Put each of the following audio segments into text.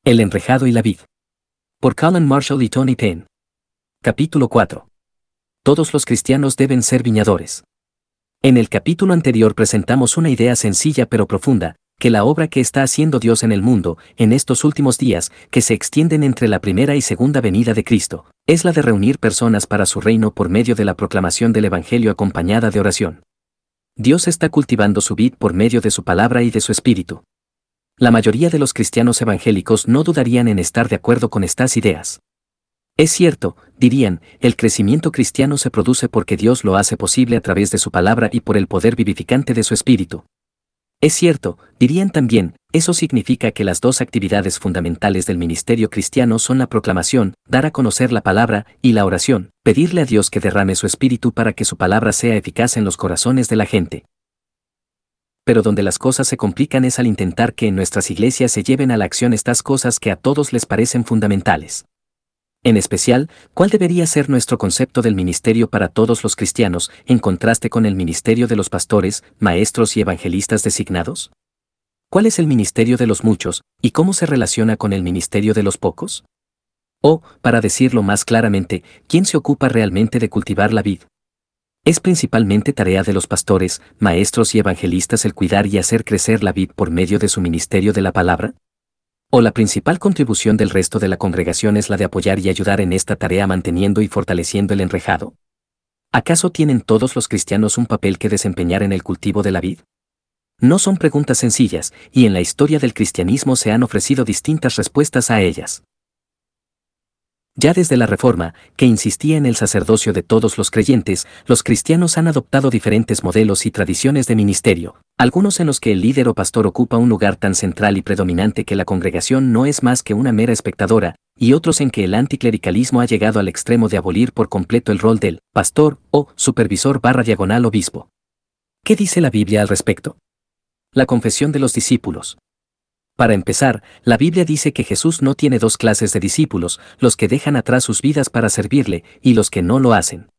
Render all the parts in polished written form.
El enrejado y la vid. Por Colin Marshall y Tony Penn. Capítulo 4. Todos los cristianos deben ser viñadores. En el capítulo anterior presentamos una idea sencilla pero profunda, que la obra que está haciendo Dios en el mundo, en estos últimos días, que se extienden entre la primera y segunda venida de Cristo, es la de reunir personas para su reino por medio de la proclamación del Evangelio acompañada de oración. Dios está cultivando su vid por medio de su palabra y de su espíritu. La mayoría de los cristianos evangélicos no dudarían en estar de acuerdo con estas ideas. Es cierto, dirían, el crecimiento cristiano se produce porque Dios lo hace posible a través de su palabra y por el poder vivificante de su espíritu. Es cierto, dirían también, eso significa que las dos actividades fundamentales del ministerio cristiano son la proclamación, dar a conocer la palabra, y la oración, pedirle a Dios que derrame su espíritu para que su palabra sea eficaz en los corazones de la gente. Pero donde las cosas se complican es al intentar que en nuestras iglesias se lleven a la acción estas cosas que a todos les parecen fundamentales. En especial, ¿cuál debería ser nuestro concepto del ministerio para todos los cristianos, en contraste con el ministerio de los pastores, maestros y evangelistas designados? ¿Cuál es el ministerio de los muchos, y cómo se relaciona con el ministerio de los pocos? O, para decirlo más claramente, ¿quién se ocupa realmente de cultivar la vid? ¿Es principalmente tarea de los pastores, maestros y evangelistas el cuidar y hacer crecer la vid por medio de su ministerio de la palabra? ¿O la principal contribución del resto de la congregación es la de apoyar y ayudar en esta tarea manteniendo y fortaleciendo el enrejado? ¿Acaso tienen todos los cristianos un papel que desempeñar en el cultivo de la vid? No son preguntas sencillas, y en la historia del cristianismo se han ofrecido distintas respuestas a ellas. Ya desde la Reforma, que insistía en el sacerdocio de todos los creyentes, los cristianos han adoptado diferentes modelos y tradiciones de ministerio, algunos en los que el líder o pastor ocupa un lugar tan central y predominante que la congregación no es más que una mera espectadora, y otros en que el anticlericalismo ha llegado al extremo de abolir por completo el rol del pastor o supervisor / obispo. ¿Qué dice la Biblia al respecto? La confesión de los discípulos. Para empezar, la Biblia dice que Jesús no tiene dos clases de discípulos, los que dejan atrás sus vidas para servirle, y los que no lo hacen.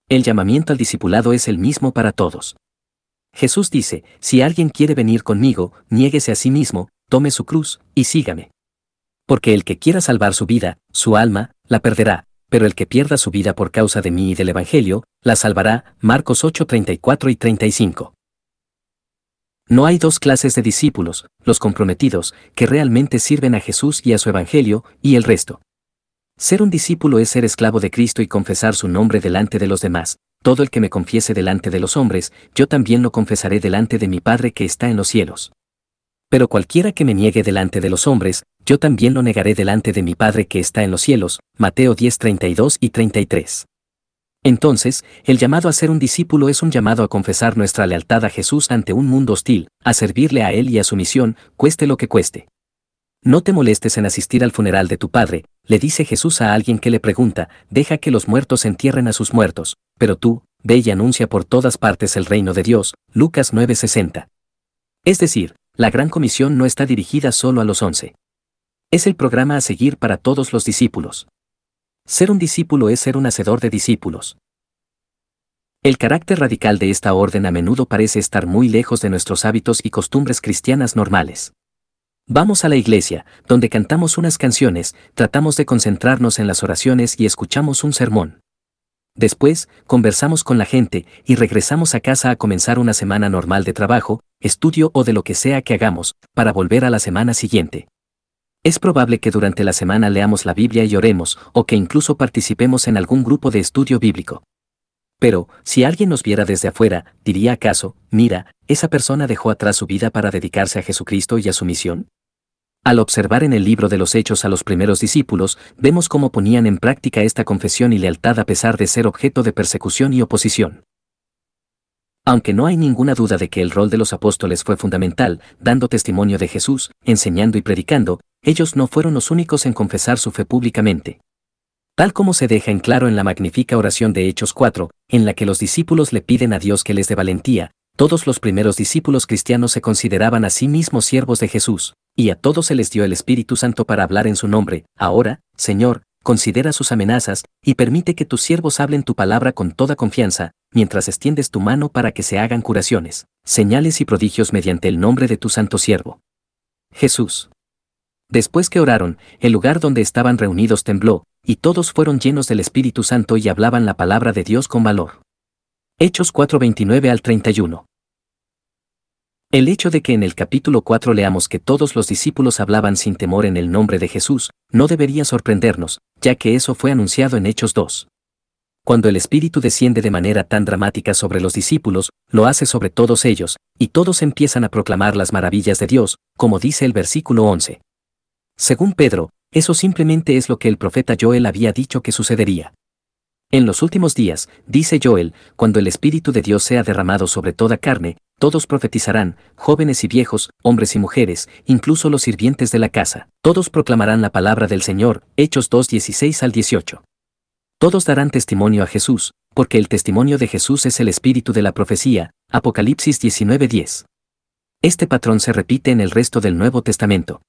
El llamamiento al discipulado es el mismo para todos. Jesús dice, si alguien quiere venir conmigo, niéguese a sí mismo, tome su cruz, y sígame. Porque el que quiera salvar su vida, su alma, la perderá, pero el que pierda su vida por causa de mí y del Evangelio, la salvará. Marcos 8:34 y 35. No hay dos clases de discípulos, los comprometidos, que realmente sirven a Jesús y a su Evangelio, y el resto. Ser un discípulo es ser esclavo de Cristo y confesar su nombre delante de los demás. Todo el que me confiese delante de los hombres, yo también lo confesaré delante de mi Padre que está en los cielos. Pero cualquiera que me niegue delante de los hombres, yo también lo negaré delante de mi Padre que está en los cielos. Mateo 10:32 y 33. Entonces, el llamado a ser un discípulo es un llamado a confesar nuestra lealtad a Jesús ante un mundo hostil, a servirle a Él y a su misión, cueste lo que cueste. No te molestes en asistir al funeral de tu padre, le dice Jesús a alguien que le pregunta, deja que los muertos entierren a sus muertos, pero tú, ve y anuncia por todas partes el reino de Dios. Lucas 9:60. Es decir, la gran comisión no está dirigida solo a los 11. Es el programa a seguir para todos los discípulos. Ser un discípulo es ser un hacedor de discípulos. El carácter radical de esta orden a menudo parece estar muy lejos de nuestros hábitos y costumbres cristianas normales. Vamos a la iglesia, donde cantamos unas canciones, tratamos de concentrarnos en las oraciones y escuchamos un sermón. Después, conversamos con la gente y regresamos a casa a comenzar una semana normal de trabajo, estudio o de lo que sea que hagamos, para volver a la semana siguiente. Es probable que durante la semana leamos la Biblia y oremos, o que incluso participemos en algún grupo de estudio bíblico. Pero, si alguien nos viera desde afuera, ¿diría acaso, mira, esa persona dejó atrás su vida para dedicarse a Jesucristo y a su misión? Al observar en el libro de los Hechos a los primeros discípulos, vemos cómo ponían en práctica esta confesión y lealtad a pesar de ser objeto de persecución y oposición. Aunque no hay ninguna duda de que el rol de los apóstoles fue fundamental, dando testimonio de Jesús, enseñando y predicando, ellos no fueron los únicos en confesar su fe públicamente. Tal como se deja en claro en la magnífica oración de Hechos 4, en la que los discípulos le piden a Dios que les dé valentía, todos los primeros discípulos cristianos se consideraban a sí mismos siervos de Jesús, y a todos se les dio el Espíritu Santo para hablar en su nombre. Ahora, Señor, considera sus amenazas, y permite que tus siervos hablen tu palabra con toda confianza, mientras extiendes tu mano para que se hagan curaciones, señales y prodigios mediante el nombre de tu santo siervo Jesús. Después que oraron, el lugar donde estaban reunidos tembló, y todos fueron llenos del Espíritu Santo y hablaban la palabra de Dios con valor. Hechos 4:29 al 31. El hecho de que en el capítulo 4 leamos que todos los discípulos hablaban sin temor en el nombre de Jesús, no debería sorprendernos, ya que eso fue anunciado en Hechos 2. Cuando el Espíritu desciende de manera tan dramática sobre los discípulos, lo hace sobre todos ellos, y todos empiezan a proclamar las maravillas de Dios, como dice el versículo 11. Según Pedro, eso simplemente es lo que el profeta Joel había dicho que sucedería. En los últimos días, dice Joel, cuando el Espíritu de Dios sea derramado sobre toda carne, todos profetizarán, jóvenes y viejos, hombres y mujeres, incluso los sirvientes de la casa, todos proclamarán la palabra del Señor, Hechos 2:16 al 18. Todos darán testimonio a Jesús, porque el testimonio de Jesús es el espíritu de la profecía, Apocalipsis 19:10. Este patrón se repite en el resto del Nuevo Testamento.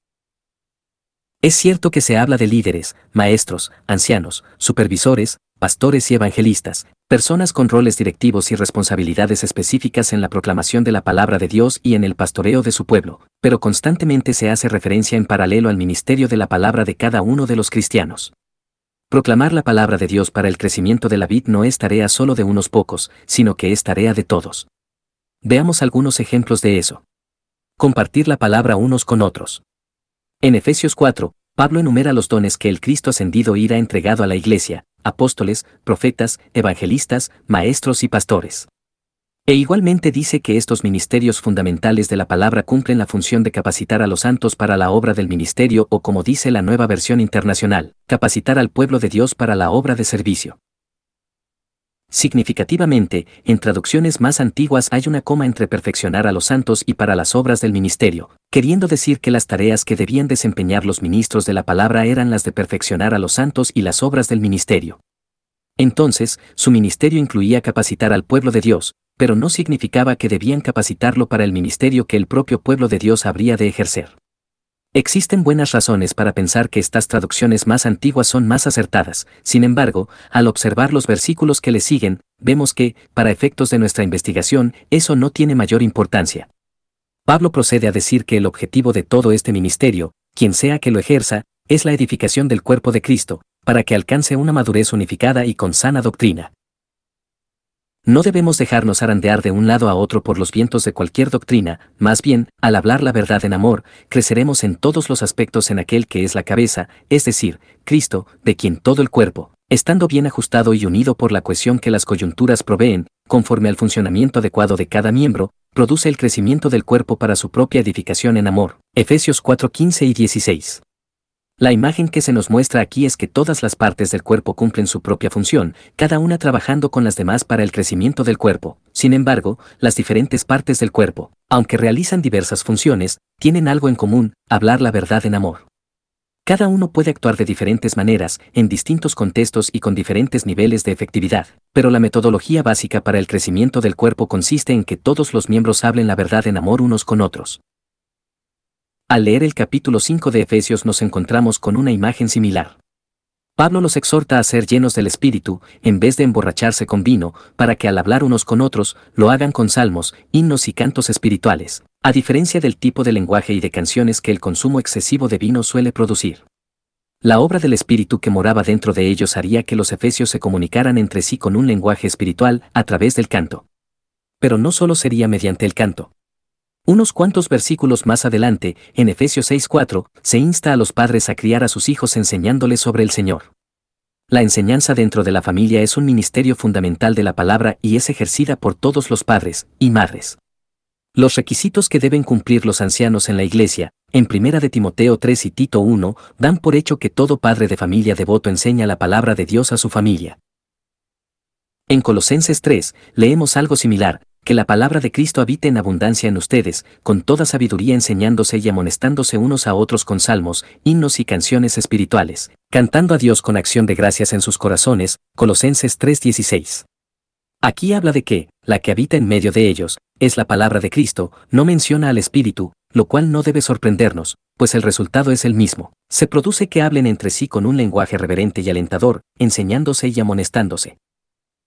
Es cierto que se habla de líderes, maestros, ancianos, supervisores, pastores y evangelistas, personas con roles directivos y responsabilidades específicas en la proclamación de la palabra de Dios y en el pastoreo de su pueblo, pero constantemente se hace referencia en paralelo al ministerio de la palabra de cada uno de los cristianos. Proclamar la palabra de Dios para el crecimiento de la vid no es tarea solo de unos pocos, sino que es tarea de todos. Veamos algunos ejemplos de eso. Compartir la palabra unos con otros. En Efesios 4, Pablo enumera los dones que el Cristo ascendido irá entregado a la iglesia: apóstoles, profetas, evangelistas, maestros y pastores. E igualmente dice que estos ministerios fundamentales de la palabra cumplen la función de capacitar a los santos para la obra del ministerio, o como dice la Nueva Versión Internacional, capacitar al pueblo de Dios para la obra de servicio. Significativamente, en traducciones más antiguas hay una coma entre perfeccionar a los santos y para las obras del ministerio, queriendo decir que las tareas que debían desempeñar los ministros de la palabra eran las de perfeccionar a los santos y las obras del ministerio. Entonces, su ministerio incluía capacitar al pueblo de Dios, pero no significaba que debían capacitarlo para el ministerio que el propio pueblo de Dios habría de ejercer. Existen buenas razones para pensar que estas traducciones más antiguas son más acertadas. Sin embargo, al observar los versículos que le siguen, vemos que, para efectos de nuestra investigación, eso no tiene mayor importancia. Pablo procede a decir que el objetivo de todo este ministerio, quien sea que lo ejerza, es la edificación del cuerpo de Cristo, para que alcance una madurez unificada y con sana doctrina. No debemos dejarnos zarandear de un lado a otro por los vientos de cualquier doctrina, más bien, al hablar la verdad en amor, creceremos en todos los aspectos en aquel que es la cabeza, es decir, Cristo, de quien todo el cuerpo, estando bien ajustado y unido por la cohesión que las coyunturas proveen, conforme al funcionamiento adecuado de cada miembro, produce el crecimiento del cuerpo para su propia edificación en amor. Efesios 4:15 y 16. La imagen que se nos muestra aquí es que todas las partes del cuerpo cumplen su propia función, cada una trabajando con las demás para el crecimiento del cuerpo. Sin embargo, las diferentes partes del cuerpo, aunque realizan diversas funciones, tienen algo en común: hablar la verdad en amor. Cada uno puede actuar de diferentes maneras, en distintos contextos y con diferentes niveles de efectividad, pero la metodología básica para el crecimiento del cuerpo consiste en que todos los miembros hablen la verdad en amor unos con otros. Al leer el capítulo 5 de Efesios nos encontramos con una imagen similar. Pablo los exhorta a ser llenos del Espíritu, en vez de emborracharse con vino, para que al hablar unos con otros, lo hagan con salmos, himnos y cantos espirituales, a diferencia del tipo de lenguaje y de canciones que el consumo excesivo de vino suele producir. La obra del Espíritu que moraba dentro de ellos haría que los efesios se comunicaran entre sí con un lenguaje espiritual, a través del canto. Pero no solo sería mediante el canto. Unos cuantos versículos más adelante, en Efesios 6:4, se insta a los padres a criar a sus hijos enseñándoles sobre el Señor. La enseñanza dentro de la familia es un ministerio fundamental de la palabra y es ejercida por todos los padres y madres. Los requisitos que deben cumplir los ancianos en la iglesia, en 1 de Timoteo 3 y Tito 1, dan por hecho que todo padre de familia devoto enseña la palabra de Dios a su familia. En Colosenses 3, leemos algo similar: que la palabra de Cristo habite en abundancia en ustedes, con toda sabiduría enseñándose y amonestándose unos a otros con salmos, himnos y canciones espirituales, cantando a Dios con acción de gracias en sus corazones. Colosenses 3:16. Aquí habla de que, la que habita en medio de ellos, es la palabra de Cristo, no menciona al Espíritu, lo cual no debe sorprendernos, pues el resultado es el mismo. Se produce que hablen entre sí con un lenguaje reverente y alentador, enseñándose y amonestándose.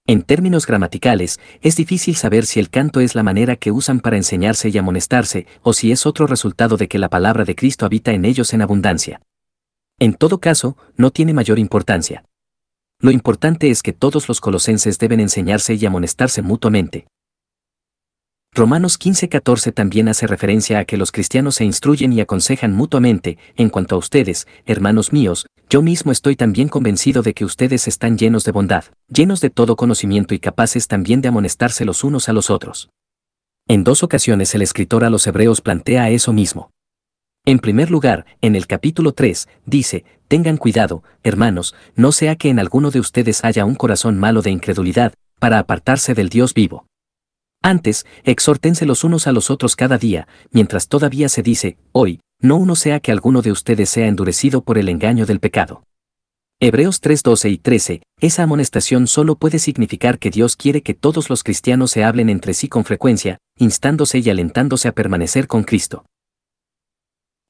En términos gramaticales, es difícil saber si el canto es la manera que usan para enseñarse y amonestarse, o si es otro resultado de que la palabra de Cristo habita en ellos en abundancia. En todo caso, no tiene mayor importancia. Lo importante es que todos los colosenses deben enseñarse y amonestarse mutuamente. Romanos 15:14 también hace referencia a que los cristianos se instruyen y aconsejan mutuamente. En cuanto a ustedes, hermanos míos, yo mismo estoy también convencido de que ustedes están llenos de bondad, llenos de todo conocimiento y capaces también de amonestarse los unos a los otros. En 2 ocasiones el escritor a los hebreos plantea eso mismo. En primer lugar, en el capítulo 3, dice, tengan cuidado, hermanos, no sea que en alguno de ustedes haya un corazón malo de incredulidad, para apartarse del Dios vivo. Antes, exhórtense los unos a los otros cada día, mientras todavía se dice, hoy, no uno sea que alguno de ustedes sea endurecido por el engaño del pecado. Hebreos 3:12 y 13, esa amonestación solo puede significar que Dios quiere que todos los cristianos se hablen entre sí con frecuencia, instándose y alentándose a permanecer con Cristo.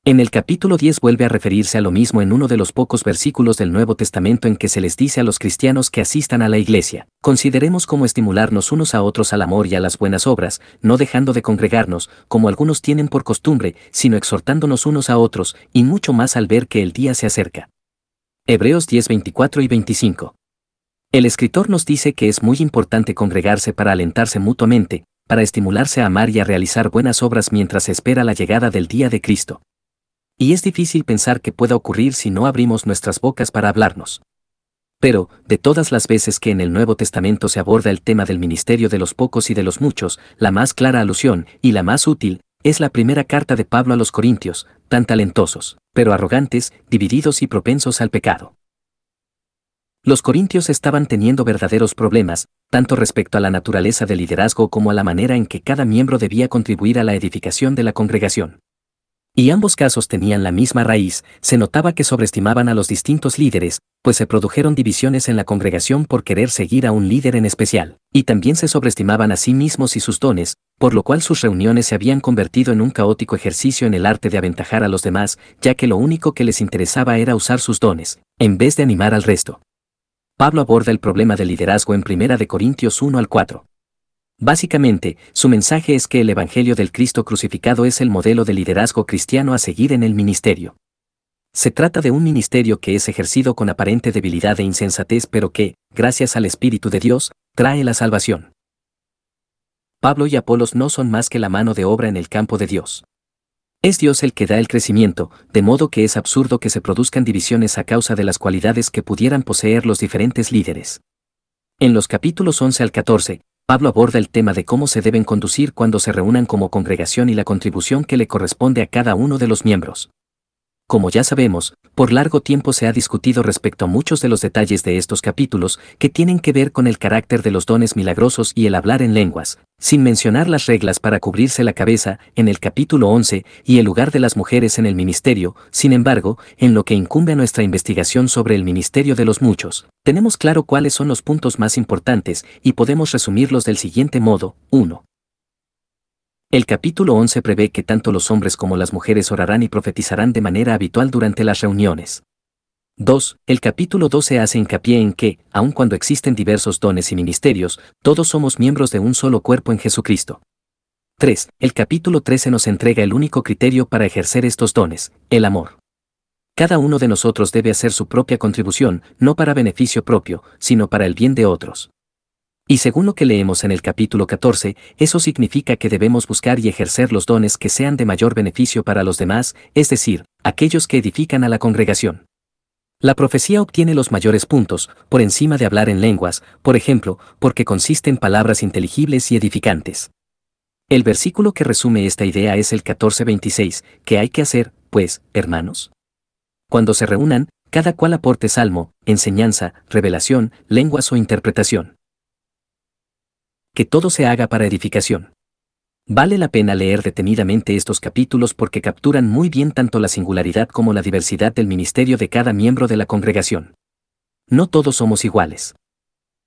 En el capítulo 10 vuelve a referirse a lo mismo en uno de los pocos versículos del Nuevo Testamento en que se les dice a los cristianos que asistan a la iglesia. Consideremos cómo estimularnos unos a otros al amor y a las buenas obras, no dejando de congregarnos, como algunos tienen por costumbre, sino exhortándonos unos a otros, y mucho más al ver que el día se acerca. Hebreos 10:24 y 25. El escritor nos dice que es muy importante congregarse para alentarse mutuamente, para estimularse a amar y a realizar buenas obras mientras se espera la llegada del día de Cristo. Y es difícil pensar que pueda ocurrir si no abrimos nuestras bocas para hablarnos. Pero, de todas las veces que en el Nuevo Testamento se aborda el tema del ministerio de los pocos y de los muchos, la más clara alusión, y la más útil, es la primera carta de Pablo a los Corintios, tan talentosos, pero arrogantes, divididos y propensos al pecado. Los corintios estaban teniendo verdaderos problemas, tanto respecto a la naturaleza del liderazgo como a la manera en que cada miembro debía contribuir a la edificación de la congregación. Y ambos casos tenían la misma raíz, se notaba que sobreestimaban a los distintos líderes, pues se produjeron divisiones en la congregación por querer seguir a un líder en especial, y también se sobreestimaban a sí mismos y sus dones, por lo cual sus reuniones se habían convertido en un caótico ejercicio en el arte de aventajar a los demás, ya que lo único que les interesaba era usar sus dones, en vez de animar al resto. Pablo aborda el problema del liderazgo en 1 Corintios 1 al 4. Básicamente, su mensaje es que el Evangelio del Cristo crucificado es el modelo de liderazgo cristiano a seguir en el ministerio. Se trata de un ministerio que es ejercido con aparente debilidad e insensatez, pero que, gracias al Espíritu de Dios, trae la salvación. Pablo y Apolos no son más que la mano de obra en el campo de Dios. Es Dios el que da el crecimiento, de modo que es absurdo que se produzcan divisiones a causa de las cualidades que pudieran poseer los diferentes líderes. En los capítulos 11 al 14, Pablo aborda el tema de cómo se deben conducir cuando se reúnan como congregación y la contribución que le corresponde a cada uno de los miembros. Como ya sabemos, por largo tiempo se ha discutido respecto a muchos de los detalles de estos capítulos que tienen que ver con el carácter de los dones milagrosos y el hablar en lenguas, sin mencionar las reglas para cubrirse la cabeza en el capítulo 11 y el lugar de las mujeres en el ministerio. Sin embargo, en lo que incumbe a nuestra investigación sobre el ministerio de los muchos, tenemos claro cuáles son los puntos más importantes y podemos resumirlos del siguiente modo. 1. El capítulo 11 prevé que tanto los hombres como las mujeres orarán y profetizarán de manera habitual durante las reuniones. 2. El capítulo 12 hace hincapié en que, aun cuando existen diversos dones y ministerios, todos somos miembros de un solo cuerpo en Jesucristo. 3. El capítulo 13 nos entrega el único criterio para ejercer estos dones, el amor. Cada uno de nosotros debe hacer su propia contribución, no para beneficio propio, sino para el bien de otros. Y según lo que leemos en el capítulo 14, eso significa que debemos buscar y ejercer los dones que sean de mayor beneficio para los demás, es decir, aquellos que edifican a la congregación. La profecía obtiene los mayores puntos, por encima de hablar en lenguas, por ejemplo, porque consiste en palabras inteligibles y edificantes. El versículo que resume esta idea es el 14:26, ¿qué hay que hacer, pues, hermanos? Cuando se reúnan, cada cual aporte salmo, enseñanza, revelación, lenguas o interpretación. Que todo se haga para edificación. Vale la pena leer detenidamente estos capítulos porque capturan muy bien tanto la singularidad como la diversidad del ministerio de cada miembro de la congregación. No todos somos iguales.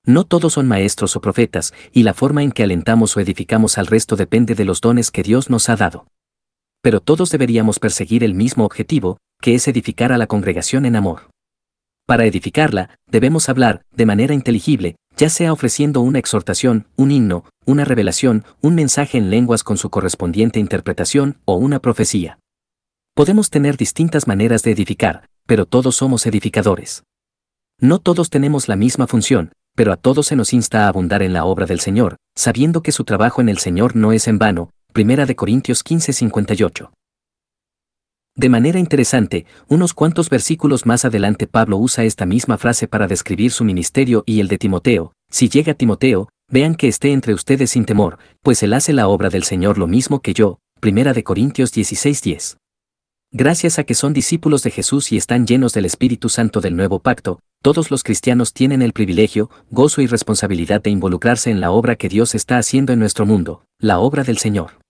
No todos son maestros o profetas, y la forma en que alentamos o edificamos al resto depende de los dones que Dios nos ha dado. Pero todos deberíamos perseguir el mismo objetivo, que es edificar a la congregación en amor. Para edificarla, debemos hablar, de manera inteligible, ya sea ofreciendo una exhortación, un himno, una revelación, un mensaje en lenguas con su correspondiente interpretación o una profecía. Podemos tener distintas maneras de edificar, pero todos somos edificadores. No todos tenemos la misma función, pero a todos se nos insta a abundar en la obra del Señor, sabiendo que su trabajo en el Señor no es en vano. 1 Corintios 15:58. De manera interesante, unos cuantos versículos más adelante Pablo usa esta misma frase para describir su ministerio y el de Timoteo. Si llega Timoteo, vean que esté entre ustedes sin temor, pues él hace la obra del Señor lo mismo que yo. 1 Corintios 16:10. Gracias a que son discípulos de Jesús y están llenos del Espíritu Santo del nuevo pacto, todos los cristianos tienen el privilegio, gozo y responsabilidad de involucrarse en la obra que Dios está haciendo en nuestro mundo, la obra del Señor.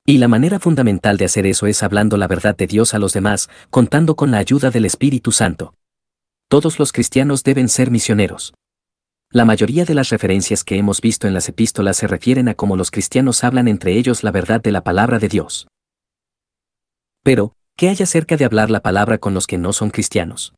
Y la manera fundamental de hacer eso es hablando la verdad de Dios a los demás, contando con la ayuda del Espíritu Santo. Todos los cristianos deben ser misioneros. La mayoría de las referencias que hemos visto en las epístolas se refieren a cómo los cristianos hablan entre ellos la verdad de la palabra de Dios. Pero, ¿qué hay acerca de hablar la palabra con los que no son cristianos?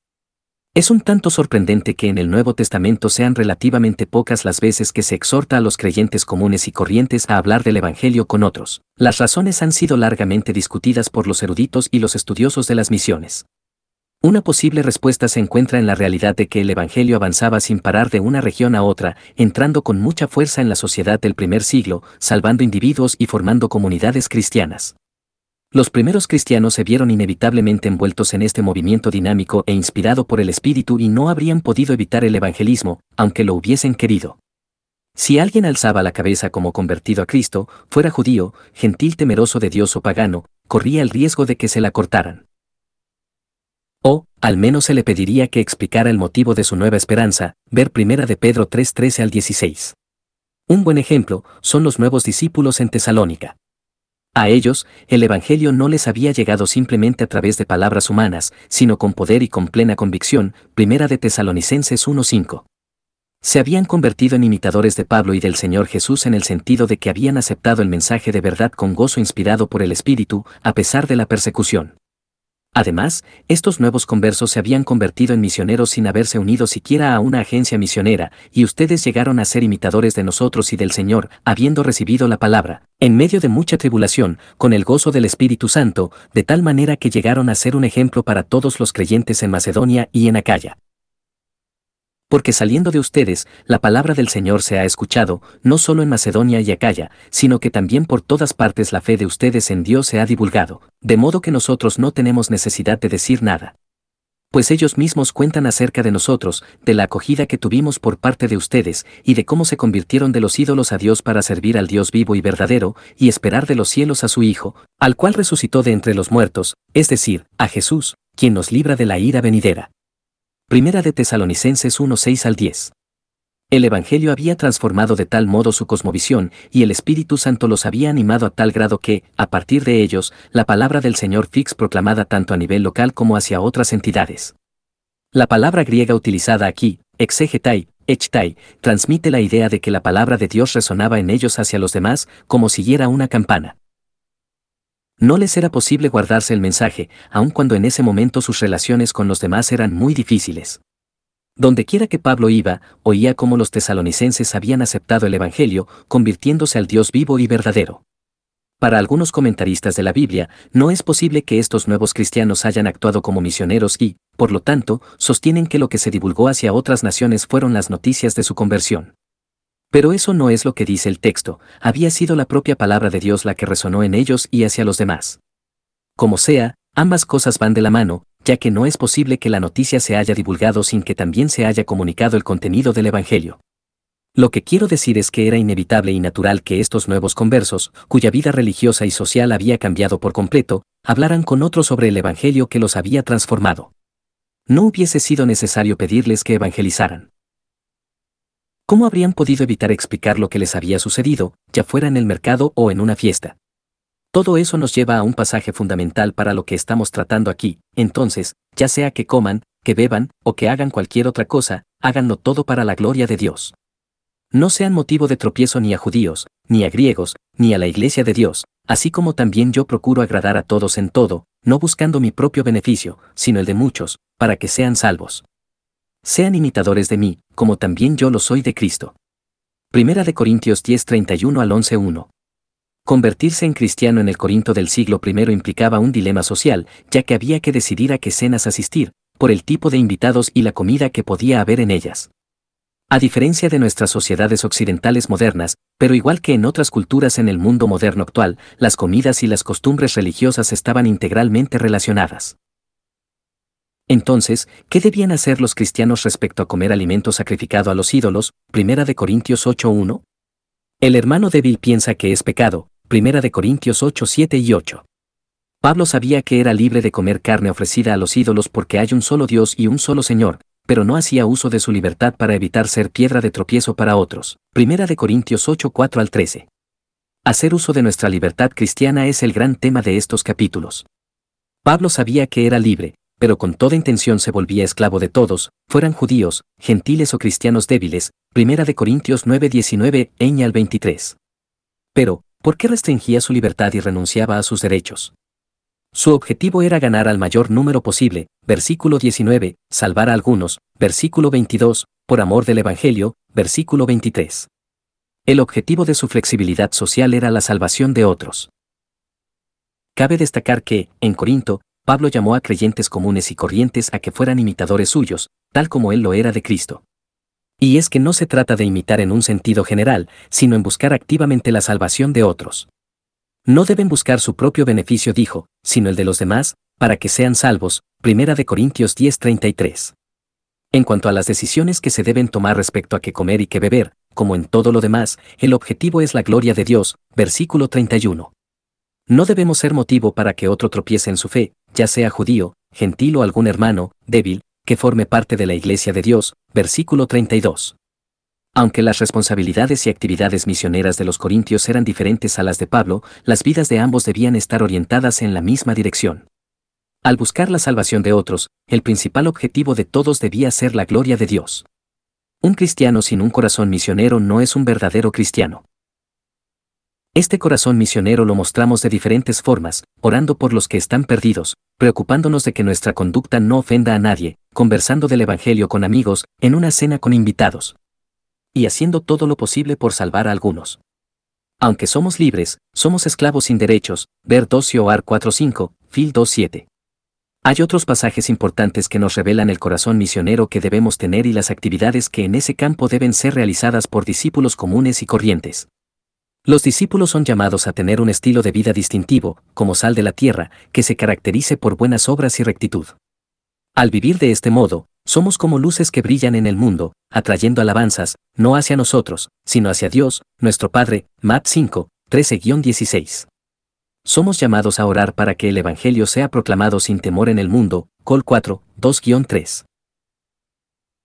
Es un tanto sorprendente que en el Nuevo Testamento sean relativamente pocas las veces que se exhorta a los creyentes comunes y corrientes a hablar del Evangelio con otros. Las razones han sido largamente discutidas por los eruditos y los estudiosos de las misiones. Una posible respuesta se encuentra en la realidad de que el Evangelio avanzaba sin parar de una región a otra, entrando con mucha fuerza en la sociedad del primer siglo, salvando individuos y formando comunidades cristianas. Los primeros cristianos se vieron inevitablemente envueltos en este movimiento dinámico e inspirado por el Espíritu y no habrían podido evitar el evangelismo, aunque lo hubiesen querido. Si alguien alzaba la cabeza como convertido a Cristo, fuera judío, gentil temeroso de Dios o pagano, corría el riesgo de que se la cortaran. O, al menos se le pediría que explicara el motivo de su nueva esperanza, ver 1 de Pedro 3:13 al 16. Un buen ejemplo son los nuevos discípulos en Tesalónica. A ellos, el Evangelio no les había llegado simplemente a través de palabras humanas, sino con poder y con plena convicción. 1 de Tesalonicenses 1:5. Se habían convertido en imitadores de Pablo y del Señor Jesús en el sentido de que habían aceptado el mensaje de verdad con gozo inspirado por el Espíritu, a pesar de la persecución. Además, estos nuevos conversos se habían convertido en misioneros sin haberse unido siquiera a una agencia misionera, y ustedes llegaron a ser imitadores de nosotros y del Señor, habiendo recibido la palabra, en medio de mucha tribulación, con el gozo del Espíritu Santo, de tal manera que llegaron a ser un ejemplo para todos los creyentes en Macedonia y en Acaya. Porque saliendo de ustedes, la palabra del Señor se ha escuchado, no solo en Macedonia y Acaya, sino que también por todas partes la fe de ustedes en Dios se ha divulgado, de modo que nosotros no tenemos necesidad de decir nada. Pues ellos mismos cuentan acerca de nosotros, de la acogida que tuvimos por parte de ustedes, y de cómo se convirtieron de los ídolos a Dios para servir al Dios vivo y verdadero, y esperar de los cielos a su Hijo, al cual resucitó de entre los muertos, es decir, a Jesús, quien nos libra de la ira venidera. 1 de Tesalonicenses 1:6 al 10. El Evangelio había transformado de tal modo su cosmovisión, y el Espíritu Santo los había animado a tal grado que, a partir de ellos, la palabra del Señor fue proclamada tanto a nivel local como hacia otras entidades. La palabra griega utilizada aquí, exegetai, echtai, transmite la idea de que la palabra de Dios resonaba en ellos hacia los demás, como siguiera una campana. No les era posible guardarse el mensaje, aun cuando en ese momento sus relaciones con los demás eran muy difíciles. Dondequiera que Pablo iba, oía cómo los tesalonicenses habían aceptado el Evangelio, convirtiéndose al Dios vivo y verdadero. Para algunos comentaristas de la Biblia, no es posible que estos nuevos cristianos hayan actuado como misioneros y, por lo tanto, sostienen que lo que se divulgó hacia otras naciones fueron las noticias de su conversión. Pero eso no es lo que dice el texto, había sido la propia palabra de Dios la que resonó en ellos y hacia los demás. Como sea, ambas cosas van de la mano, ya que no es posible que la noticia se haya divulgado sin que también se haya comunicado el contenido del Evangelio. Lo que quiero decir es que era inevitable y natural que estos nuevos conversos, cuya vida religiosa y social había cambiado por completo, hablaran con otros sobre el Evangelio que los había transformado. No hubiese sido necesario pedirles que evangelizaran. ¿Cómo habrían podido evitar explicar lo que les había sucedido, ya fuera en el mercado o en una fiesta? Todo eso nos lleva a un pasaje fundamental para lo que estamos tratando aquí. Entonces, ya sea que coman, que beban, o que hagan cualquier otra cosa, háganlo todo para la gloria de Dios. No sean motivo de tropiezo ni a judíos, ni a griegos, ni a la iglesia de Dios, así como también yo procuro agradar a todos en todo, no buscando mi propio beneficio, sino el de muchos, para que sean salvos. Sean imitadores de mí, como también yo lo soy de Cristo. Primera de Corintios 10:31 al 11:1. Convertirse en cristiano en el Corinto del siglo I implicaba un dilema social, ya que había que decidir a qué cenas asistir, por el tipo de invitados y la comida que podía haber en ellas. A diferencia de nuestras sociedades occidentales modernas, pero igual que en otras culturas en el mundo moderno actual, las comidas y las costumbres religiosas estaban integralmente relacionadas. Entonces, ¿qué debían hacer los cristianos respecto a comer alimento sacrificado a los ídolos? Primera de Corintios 8:1. El hermano débil piensa que es pecado. Primera de Corintios 8:7 y 8. Pablo sabía que era libre de comer carne ofrecida a los ídolos porque hay un solo Dios y un solo Señor, pero no hacía uso de su libertad para evitar ser piedra de tropiezo para otros. Primera de Corintios 8:4 al 13. Hacer uso de nuestra libertad cristiana es el gran tema de estos capítulos. Pablo sabía que era libre, pero con toda intención se volvía esclavo de todos, fueran judíos, gentiles o cristianos débiles. Primera de Corintios 9:19 al 23. Pero, ¿por qué restringía su libertad y renunciaba a sus derechos? Su objetivo era ganar al mayor número posible, versículo 19, salvar a algunos, versículo 22, por amor del Evangelio, versículo 23. El objetivo de su flexibilidad social era la salvación de otros. Cabe destacar que, en Corinto, Pablo llamó a creyentes comunes y corrientes a que fueran imitadores suyos, tal como él lo era de Cristo. Y es que no se trata de imitar en un sentido general, sino en buscar activamente la salvación de otros. No deben buscar su propio beneficio, dijo, sino el de los demás, para que sean salvos. Primera de Corintios 10:33. En cuanto a las decisiones que se deben tomar respecto a qué comer y qué beber, como en todo lo demás, el objetivo es la gloria de Dios, versículo 31. No debemos ser motivo para que otro tropiece en su fe, ya sea judío, gentil o algún hermano, débil, que forme parte de la Iglesia de Dios, versículo 32. Aunque las responsabilidades y actividades misioneras de los corintios eran diferentes a las de Pablo, las vidas de ambos debían estar orientadas en la misma dirección. Al buscar la salvación de otros, el principal objetivo de todos debía ser la gloria de Dios. Un cristiano sin un corazón misionero no es un verdadero cristiano. Este corazón misionero lo mostramos de diferentes formas, orando por los que están perdidos, preocupándonos de que nuestra conducta no ofenda a nadie, conversando del Evangelio con amigos, en una cena con invitados, y haciendo todo lo posible por salvar a algunos. Aunque somos libres, somos esclavos sin derechos, ver 2 Joar 4:5, Phil 2:7. Hay otros pasajes importantes que nos revelan el corazón misionero que debemos tener y las actividades que en ese campo deben ser realizadas por discípulos comunes y corrientes. Los discípulos son llamados a tener un estilo de vida distintivo, como sal de la tierra, que se caracterice por buenas obras y rectitud. Al vivir de este modo, somos como luces que brillan en el mundo, atrayendo alabanzas, no hacia nosotros, sino hacia Dios, nuestro Padre. Mat 5, 13-16. Somos llamados a orar para que el Evangelio sea proclamado sin temor en el mundo. Col 4, 2-3.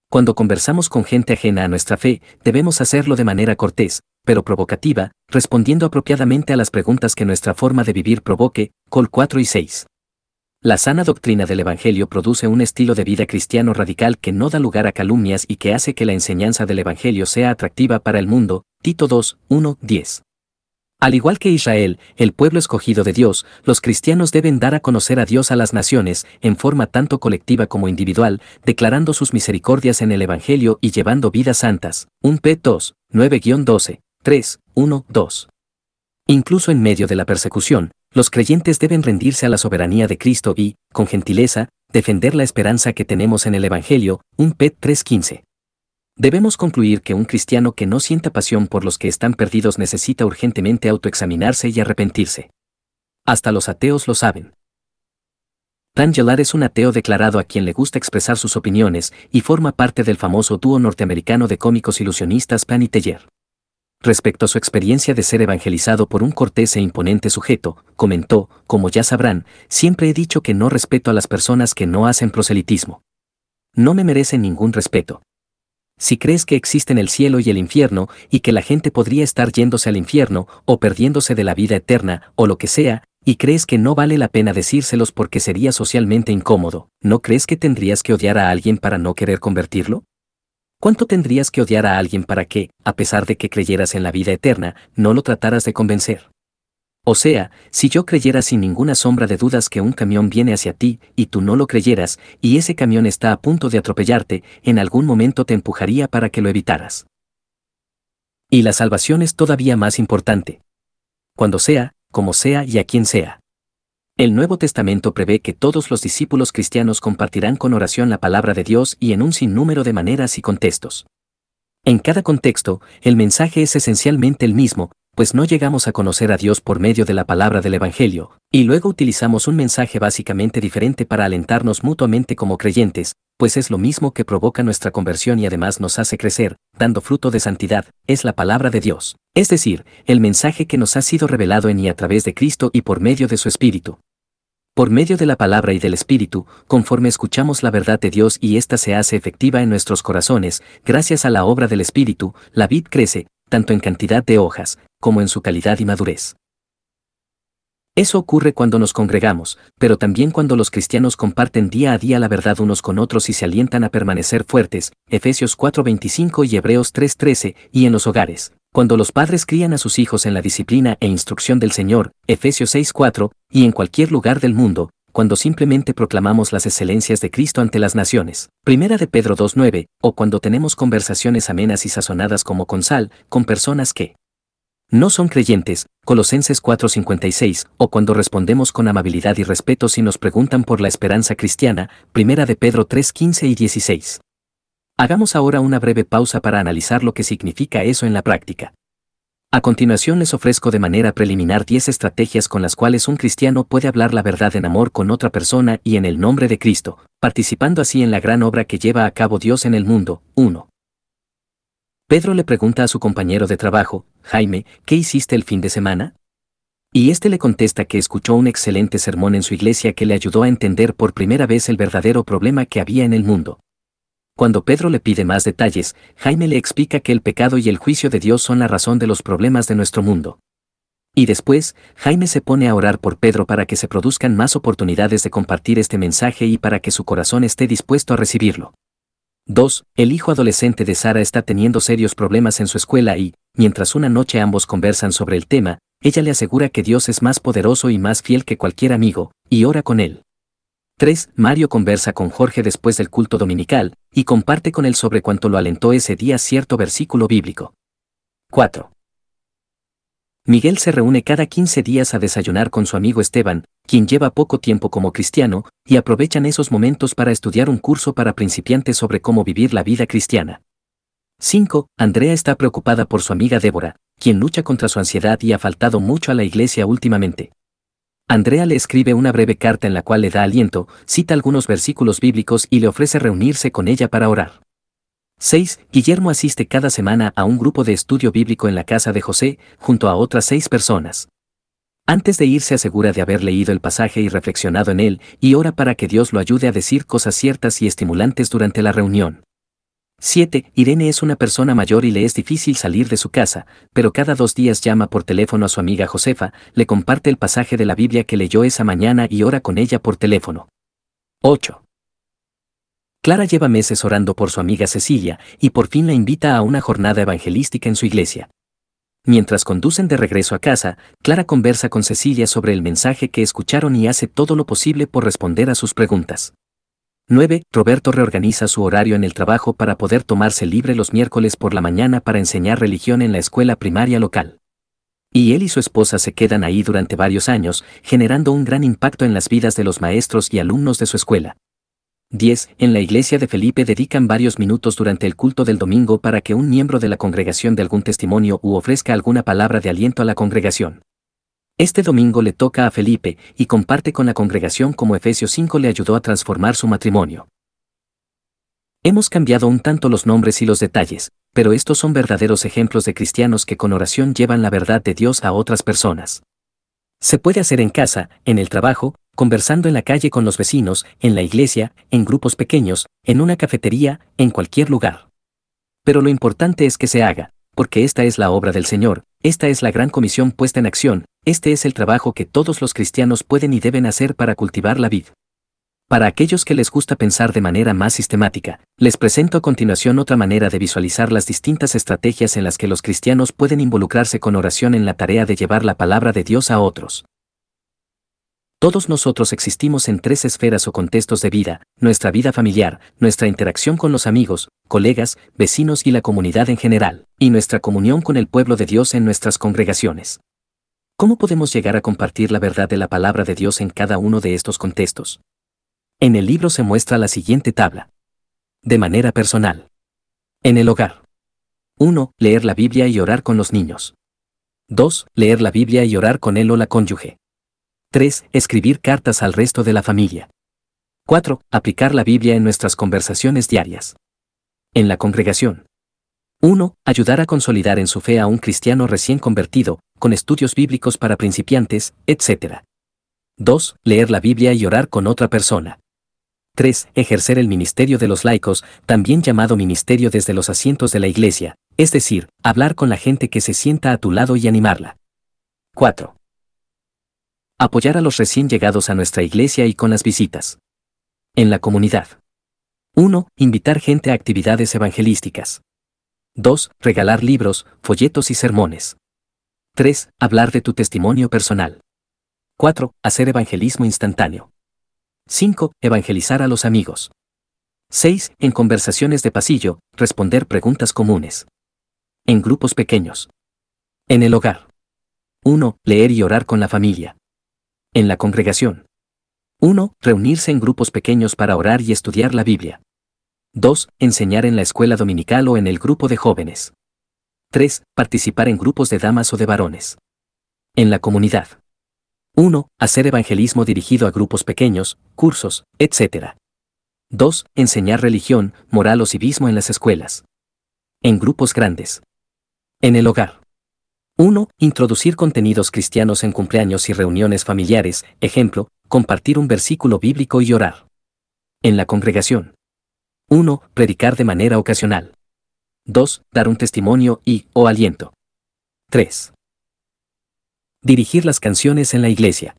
Cuando conversamos con gente ajena a nuestra fe, debemos hacerlo de manera cortés, pero provocativa, respondiendo apropiadamente a las preguntas que nuestra forma de vivir provoque. Col 4 y 6. La sana doctrina del Evangelio produce un estilo de vida cristiano radical que no da lugar a calumnias y que hace que la enseñanza del Evangelio sea atractiva para el mundo. Tito 2, 1-10. Al igual que Israel, el pueblo escogido de Dios, los cristianos deben dar a conocer a Dios a las naciones, en forma tanto colectiva como individual, declarando sus misericordias en el Evangelio y llevando vidas santas. 1 Pet 2, 9-12, 3, 1-2. Incluso en medio de la persecución, los creyentes deben rendirse a la soberanía de Cristo y, con gentileza, defender la esperanza que tenemos en el Evangelio. 1 Pet 3:15. Debemos concluir que un cristiano que no sienta pasión por los que están perdidos necesita urgentemente autoexaminarse y arrepentirse. Hasta los ateos lo saben. Dan Gellar es un ateo declarado a quien le gusta expresar sus opiniones y forma parte del famoso dúo norteamericano de cómicos ilusionistas Penn y Teller. Respecto a su experiencia de ser evangelizado por un cortés e imponente sujeto, comentó: como ya sabrán, siempre he dicho que no respeto a las personas que no hacen proselitismo. No me merecen ningún respeto. Si crees que existen el cielo y el infierno, y que la gente podría estar yéndose al infierno, o perdiéndose de la vida eterna, o lo que sea, y crees que no vale la pena decírselos porque sería socialmente incómodo, ¿no crees que tendrías que odiar a alguien para no querer convertirlo? ¿Cuánto tendrías que odiar a alguien para que, a pesar de que creyeras en la vida eterna, no lo trataras de convencer? O sea, si yo creyera sin ninguna sombra de dudas que un camión viene hacia ti, y tú no lo creyeras, y ese camión está a punto de atropellarte, en algún momento te empujaría para que lo evitaras. Y la salvación es todavía más importante. Cuando sea, como sea y a quien sea. El Nuevo Testamento prevé que todos los discípulos cristianos compartirán con oración la palabra de Dios y en un sinnúmero de maneras y contextos. En cada contexto, el mensaje es esencialmente el mismo, pues no llegamos a conocer a Dios por medio de la palabra del Evangelio, y luego utilizamos un mensaje básicamente diferente para alentarnos mutuamente como creyentes, pues es lo mismo que provoca nuestra conversión y además nos hace crecer, dando fruto de santidad, es la palabra de Dios, es decir, el mensaje que nos ha sido revelado en y a través de Cristo y por medio de su Espíritu. Por medio de la palabra y del Espíritu, conforme escuchamos la verdad de Dios y ésta se hace efectiva en nuestros corazones, gracias a la obra del Espíritu, la vid crece, tanto en cantidad de hojas, como en su calidad y madurez. Eso ocurre cuando nos congregamos, pero también cuando los cristianos comparten día a día la verdad unos con otros y se alientan a permanecer fuertes, Efesios 4:25 y Hebreos 3:13, y en los hogares, cuando los padres crían a sus hijos en la disciplina e instrucción del Señor, Efesios 6:4, y en cualquier lugar del mundo, cuando simplemente proclamamos las excelencias de Cristo ante las naciones, Primera de Pedro 2:9, o cuando tenemos conversaciones amenas y sazonadas como con sal, con personas que no son creyentes, Colosenses 4:56, o cuando respondemos con amabilidad y respeto si nos preguntan por la esperanza cristiana, Primera de Pedro 3:15 y 16. Hagamos ahora una breve pausa para analizar lo que significa eso en la práctica. A continuación les ofrezco de manera preliminar 10 estrategias con las cuales un cristiano puede hablar la verdad en amor con otra persona y en el nombre de Cristo, participando así en la gran obra que lleva a cabo Dios en el mundo. 1. Pedro le pregunta a su compañero de trabajo, Jaime, ¿qué hiciste el fin de semana? Y este le contesta que escuchó un excelente sermón en su iglesia que le ayudó a entender por primera vez el verdadero problema que había en el mundo. Cuando Pedro le pide más detalles, Jaime le explica que el pecado y el juicio de Dios son la razón de los problemas de nuestro mundo. Y después, Jaime se pone a orar por Pedro para que se produzcan más oportunidades de compartir este mensaje y para que su corazón esté dispuesto a recibirlo. 2. El hijo adolescente de Sara está teniendo serios problemas en su escuela y, mientras una noche ambos conversan sobre el tema, ella le asegura que Dios es más poderoso y más fiel que cualquier amigo, y ora con él. 3. Mario conversa con Jorge después del culto dominical, y comparte con él sobre cuánto lo alentó ese día cierto versículo bíblico. 4. Miguel se reúne cada 15 días a desayunar con su amigo Esteban, quien lleva poco tiempo como cristiano, y aprovechan esos momentos para estudiar un curso para principiantes sobre cómo vivir la vida cristiana. 5. Andrea está preocupada por su amiga Débora, quien lucha contra su ansiedad y ha faltado mucho a la iglesia últimamente. Andrea le escribe una breve carta en la cual le da aliento, cita algunos versículos bíblicos y le ofrece reunirse con ella para orar. 6. Guillermo asiste cada semana a un grupo de estudio bíblico en la casa de José, junto a otras 6 personas. Antes de irse asegura de haber leído el pasaje y reflexionado en él, y ora para que Dios lo ayude a decir cosas ciertas y estimulantes durante la reunión. 7. Irene es una persona mayor y le es difícil salir de su casa, pero cada 2 días llama por teléfono a su amiga Josefa, le comparte el pasaje de la Biblia que leyó esa mañana y ora con ella por teléfono. 8. Clara lleva meses orando por su amiga Cecilia, y por fin la invita a una jornada evangelística en su iglesia. Mientras conducen de regreso a casa, Clara conversa con Cecilia sobre el mensaje que escucharon y hace todo lo posible por responder a sus preguntas. 9. Roberto reorganiza su horario en el trabajo para poder tomarse libre los miércoles por la mañana para enseñar religión en la escuela primaria local. Y él y su esposa se quedan ahí durante varios años, generando un gran impacto en las vidas de los maestros y alumnos de su escuela. 10. En la iglesia de Felipe dedican varios minutos durante el culto del domingo para que un miembro de la congregación dé algún testimonio u ofrezca alguna palabra de aliento a la congregación. Este domingo le toca a Felipe, y comparte con la congregación cómo Efesios 5 le ayudó a transformar su matrimonio. Hemos cambiado un tanto los nombres y los detalles, pero estos son verdaderos ejemplos de cristianos que con oración llevan la verdad de Dios a otras personas. Se puede hacer en casa, en el trabajo, conversando en la calle con los vecinos, en la iglesia, en grupos pequeños, en una cafetería, en cualquier lugar. Pero lo importante es que se haga, porque esta es la obra del Señor, esta es la gran comisión puesta en acción, este es el trabajo que todos los cristianos pueden y deben hacer para cultivar la vid. Para aquellos que les gusta pensar de manera más sistemática, les presento a continuación otra manera de visualizar las distintas estrategias en las que los cristianos pueden involucrarse con oración en la tarea de llevar la palabra de Dios a otros. Todos nosotros existimos en 3 esferas o contextos de vida: nuestra vida familiar, nuestra interacción con los amigos, colegas, vecinos y la comunidad en general, y nuestra comunión con el pueblo de Dios en nuestras congregaciones. ¿Cómo podemos llegar a compartir la verdad de la palabra de Dios en cada uno de estos contextos? En el libro se muestra la siguiente tabla. De manera personal. En el hogar. 1. Leer la Biblia y orar con los niños. 2. Leer la Biblia y orar con él o la cónyuge. 3. Escribir cartas al resto de la familia. 4. Aplicar la Biblia en nuestras conversaciones diarias. En la congregación. 1. Ayudar a consolidar en su fe a un cristiano recién convertido, con estudios bíblicos para principiantes, etc. 2. Leer la Biblia y orar con otra persona. 3. Ejercer el ministerio de los laicos, también llamado ministerio desde los asientos de la iglesia, es decir, hablar con la gente que se sienta a tu lado y animarla. 4. Apoyar a los recién llegados a nuestra iglesia y con las visitas. En la comunidad. 1. Invitar gente a actividades evangelísticas. 2. Regalar libros, folletos y sermones. 3. Hablar de tu testimonio personal. 4. Hacer evangelismo instantáneo. 5. Evangelizar a los amigos. 6. En conversaciones de pasillo, responder preguntas comunes. En grupos pequeños. En el hogar. 1. Leer y orar con la familia. En la congregación. 1. Reunirse en grupos pequeños para orar y estudiar la Biblia. 2. Enseñar en la escuela dominical o en el grupo de jóvenes. 3. Participar en grupos de damas o de varones. En la comunidad. 1. Hacer evangelismo dirigido a grupos pequeños, cursos, etc. 2. Enseñar religión, moral o civismo en las escuelas. En grupos grandes. En el hogar. 1. Introducir contenidos cristianos en cumpleaños y reuniones familiares, ejemplo, compartir un versículo bíblico y orar. En la congregación. 1. Predicar de manera ocasional. 2. Dar un testimonio o aliento. 3. Dirigir las canciones en la iglesia.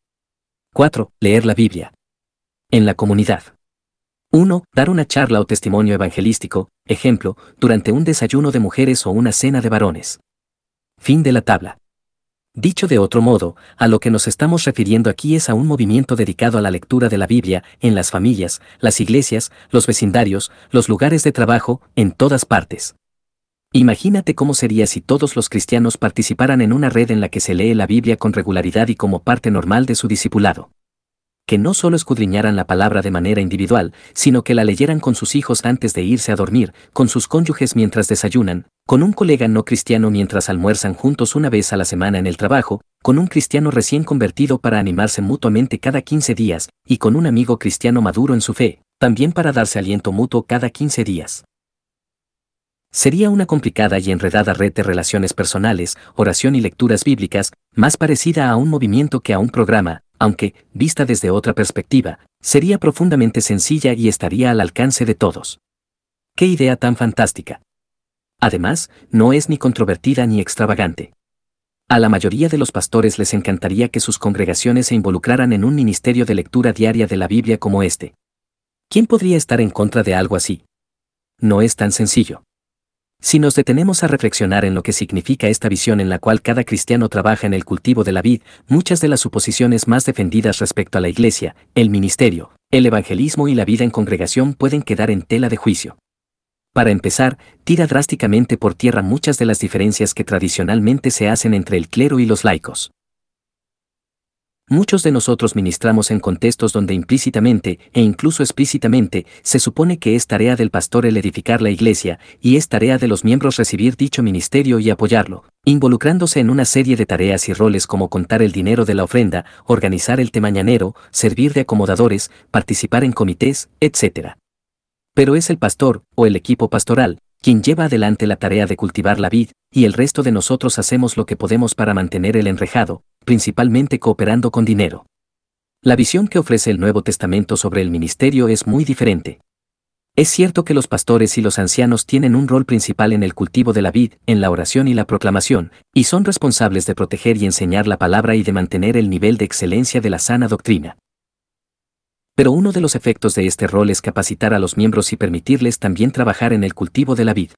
4. Leer la Biblia. En la comunidad. 1. Dar una charla o testimonio evangelístico, ejemplo, durante un desayuno de mujeres o una cena de varones. Fin de la tabla. Dicho de otro modo, a lo que nos estamos refiriendo aquí es a un movimiento dedicado a la lectura de la Biblia, en las familias, las iglesias, los vecindarios, los lugares de trabajo, en todas partes. Imagínate cómo sería si todos los cristianos participaran en una red en la que se lee la Biblia con regularidad y como parte normal de su discipulado. Que no solo escudriñaran la palabra de manera individual, sino que la leyeran con sus hijos antes de irse a dormir, con sus cónyuges mientras desayunan, con un colega no cristiano mientras almuerzan juntos una vez a la semana en el trabajo, con un cristiano recién convertido para animarse mutuamente cada 15 días, y con un amigo cristiano maduro en su fe, también para darse aliento mutuo cada 15 días. Sería una complicada y enredada red de relaciones personales, oración y lecturas bíblicas, más parecida a un movimiento que a un programa, aunque, vista desde otra perspectiva, sería profundamente sencilla y estaría al alcance de todos. ¡Qué idea tan fantástica! Además, no es ni controvertida ni extravagante. A la mayoría de los pastores les encantaría que sus congregaciones se involucraran en un ministerio de lectura diaria de la Biblia como este. ¿Quién podría estar en contra de algo así? No es tan sencillo. Si nos detenemos a reflexionar en lo que significa esta visión en la cual cada cristiano trabaja en el cultivo de la vid, muchas de las suposiciones más defendidas respecto a la iglesia, el ministerio, el evangelismo y la vida en congregación pueden quedar en tela de juicio. Para empezar, tira drásticamente por tierra muchas de las diferencias que tradicionalmente se hacen entre el clero y los laicos. Muchos de nosotros ministramos en contextos donde implícitamente, e incluso explícitamente, se supone que es tarea del pastor el edificar la iglesia, y es tarea de los miembros recibir dicho ministerio y apoyarlo, involucrándose en una serie de tareas y roles como contar el dinero de la ofrenda, organizar el té mañanero, servir de acomodadores, participar en comités, etc. Pero es el pastor, o el equipo pastoral, quien lleva adelante la tarea de cultivar la vid, y el resto de nosotros hacemos lo que podemos para mantener el enrejado, principalmente cooperando con dinero. La visión que ofrece el Nuevo Testamento sobre el ministerio es muy diferente. Es cierto que los pastores y los ancianos tienen un rol principal en el cultivo de la vid, en la oración y la proclamación, y son responsables de proteger y enseñar la palabra y de mantener el nivel de excelencia de la sana doctrina. Pero uno de los efectos de este rol es capacitar a los miembros y permitirles también trabajar en el cultivo de la vid.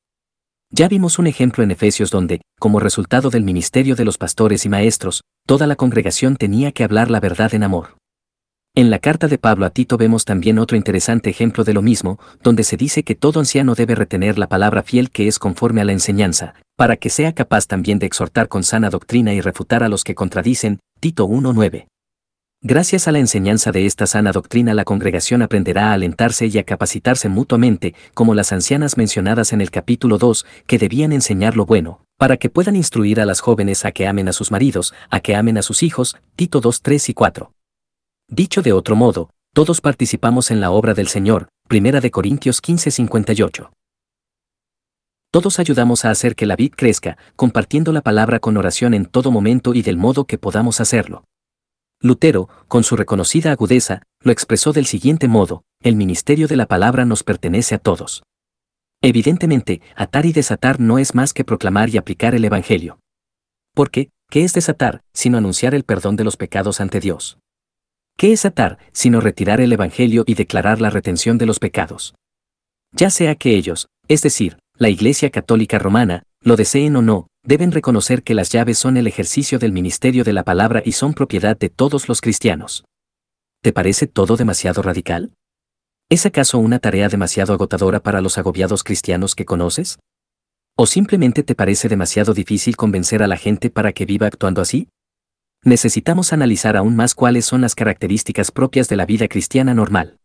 Ya vimos un ejemplo en Efesios donde, como resultado del ministerio de los pastores y maestros, toda la congregación tenía que hablar la verdad en amor. En la carta de Pablo a Tito vemos también otro interesante ejemplo de lo mismo, donde se dice que todo anciano debe retener la palabra fiel que es conforme a la enseñanza, para que sea capaz también de exhortar con sana doctrina y refutar a los que contradicen, Tito 1:9. Gracias a la enseñanza de esta sana doctrina la congregación aprenderá a alentarse y a capacitarse mutuamente, como las ancianas mencionadas en el capítulo 2, que debían enseñar lo bueno, para que puedan instruir a las jóvenes a que amen a sus maridos, a que amen a sus hijos, Tito 2:3 y 4. Dicho de otro modo, todos participamos en la obra del Señor, 1 de Corintios 15:58. Todos ayudamos a hacer que la vid crezca, compartiendo la palabra con oración en todo momento y del modo que podamos hacerlo. Lutero, con su reconocida agudeza, lo expresó del siguiente modo: el ministerio de la palabra nos pertenece a todos. Evidentemente, atar y desatar no es más que proclamar y aplicar el Evangelio. Porque, ¿qué es desatar, sino anunciar el perdón de los pecados ante Dios? ¿Qué es atar, sino retirar el Evangelio y declarar la retención de los pecados? Ya sea que ellos, es decir, la Iglesia Católica Romana, lo deseen o no, deben reconocer que las llaves son el ejercicio del ministerio de la palabra y son propiedad de todos los cristianos. ¿Te parece todo demasiado radical? ¿Es acaso una tarea demasiado agotadora para los agobiados cristianos que conoces? ¿O simplemente te parece demasiado difícil convencer a la gente para que viva actuando así? Necesitamos analizar aún más cuáles son las características propias de la vida cristiana normal.